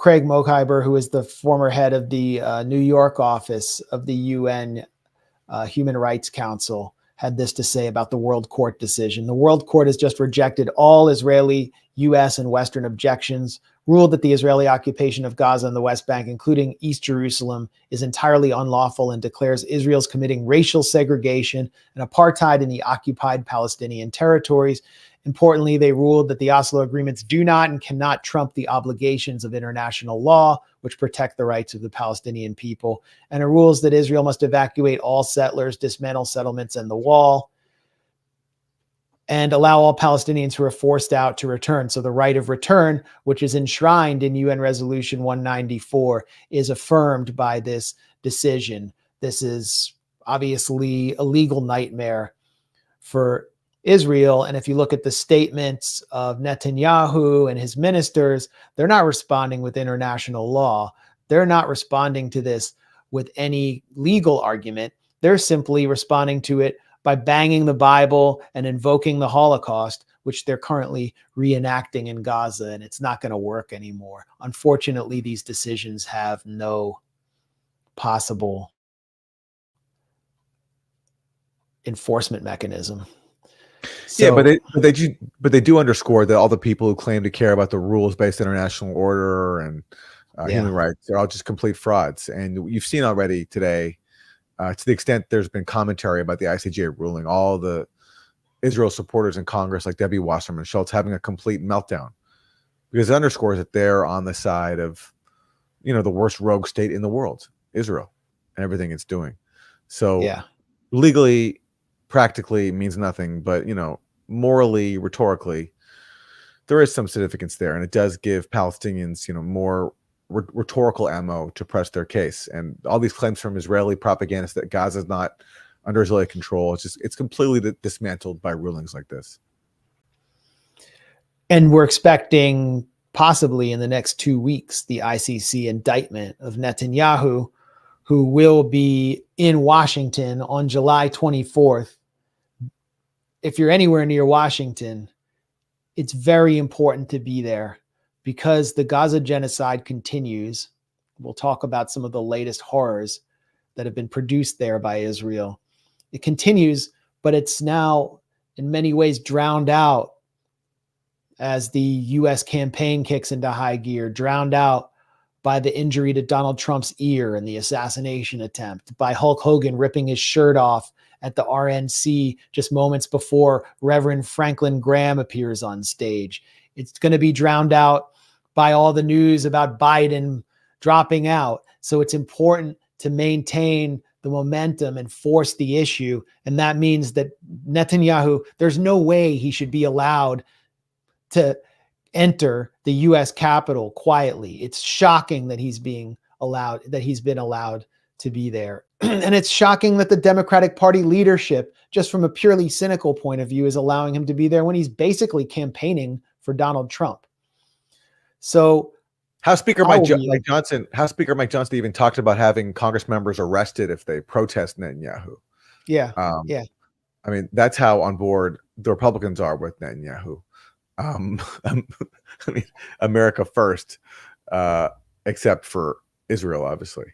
Craig Mokhiber, who is the former head of the New York office of the UN Human Rights Council, had this to say about the World Court decision. The World Court has just rejected all Israeli, U.S., and Western objections, ruled that the Israeli occupation of Gaza and the West Bank, including East Jerusalem, is entirely unlawful, and declares Israel's committing racial segregation and apartheid in the occupied Palestinian territories. Importantly, they ruled that the Oslo agreements do not and cannot trump the obligations of international law, which protect the rights of the Palestinian people, and it rules that Israel must evacuate all settlers, dismantle settlements and the wall, and allow all Palestinians who are forced out to return. So the right of return, which is enshrined in UN Resolution 194, is affirmed by this decision. This is obviously a legal nightmare for Israel. And if you look at the statements of Netanyahu and his ministers, they're not responding with international law. They're not responding to this with any legal argument. They're simply responding to it by banging the Bible and invoking the Holocaust, which they're currently reenacting in Gaza, and it's not going to work anymore. Unfortunately, these decisions have no possible enforcement mechanism. So, yeah, but they do underscore that all the people who claim to care about the rules-based international order and human rights are all just complete frauds. And you've seen already today, to the extent there's been commentary about the ICJ ruling, all the Israel supporters in Congress like Debbie Wasserman Schultz having a complete meltdown, because it underscores that they're on the side of, the worst rogue state in the world, Israel, and everything it's doing. So legally, practically means nothing, but morally, rhetorically, there is some significance there, and it does give Palestinians more rhetorical ammo to press their case. And all these claims from Israeli propagandists that Gaza is not under Israeli control, it's completely dismantled by rulings like this. And we're expecting possibly in the next 2 weeks the ICC indictment of Netanyahu, who will be in Washington on July 24th. If you're anywhere near Washington, it's very important to be there because the Gaza genocide continues. We'll talk about some of the latest horrors that have been produced there by Israel. It continues, but it's now in many ways drowned out as the U.S. campaign kicks into high gear, drowned out by the injury to Donald Trump's ear and the assassination attempt, by Hulk Hogan ripping his shirt off at the RNC just moments before Reverend Franklin Graham appears on stage. It's going to be drowned out by all the news about Biden dropping out. So it's important to maintain the momentum and force the issue. And that means that Netanyahu, there's no way he should be allowed to enter the U.S. Capitol quietly. It's shocking that he's been allowed to be there. And it's shocking that the Democratic Party leadership, just from a purely cynical point of view, is allowing him to be there when he's basically campaigning for Donald Trump. So House Speaker Mike Johnson even talked about having Congress members arrested if they protest Netanyahu. Yeah. I mean, that's how on board the Republicans are with Netanyahu. I mean, America first, except for Israel, obviously.